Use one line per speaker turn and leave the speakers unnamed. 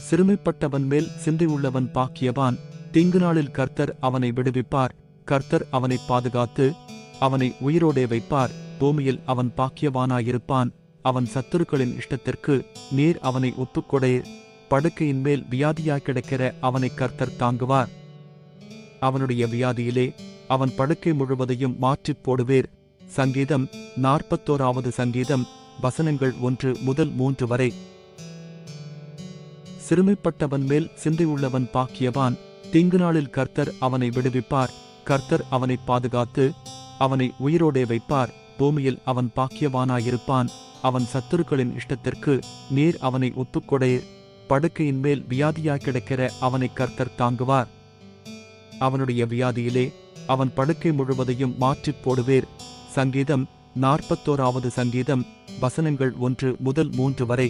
சிறுமைப்பட்டவன் மேல் சிந்தையுள்ளவன் பாக்கியவான். தீங்கு நாளில் கர்த்தர் அவனை விடுவிப்பார். கர்த்தர் அவனை பாதுகாத்து அவனை உயிரோடே வைப்பார். பூமியில் அவன் பாக்கியவானாயிருப்பான். அவன் சத்துருக்களின் இஷ்டத்திற்கு நீர் அவனை ஒப்புக்கொடீர். படுக்கையின் மேல் வியாதியாய் கிடக்கிற அவனை கர்த்தர் தாங்குவார். அவனுடைய வியாதியிலே அவன் படுக்கை முழுவதையும் மாற்றிப் போடுவீர். சங்கீதம் 41 சங்கீதம் வசனங்கள் 1 முதல் 3 வரை. சிறுமைப்பட்டவன் மேல் சிந்தையுள்ளவன் பாக்கியவான். தீங்கு நாளில் கர்த்தர் அவனை விடுவிப்பார். கர்த்தர் அவனை பாதுகாத்து அவனை உயிரோடே வைப்பார். பூமியில் அவன் பாக்கியவானாயிருப்பான். அவன் சத்துருக்களின் இஷ்டத்திற்கு நீர் அவனை ஒப்புக்கொடீர். படுக்கையின் மேல் வியாதியாய் கிடக்கிற அவனை கர்த்தர் தாங்குவார். அவனுடைய வியாதியிலே அவன் படுக்கை முழுவதையும் மாற்றிப் போடுவீர். சங்கீதம் 41 சங்கீதம் வசனங்கள் 1 முதல் 3 வரை.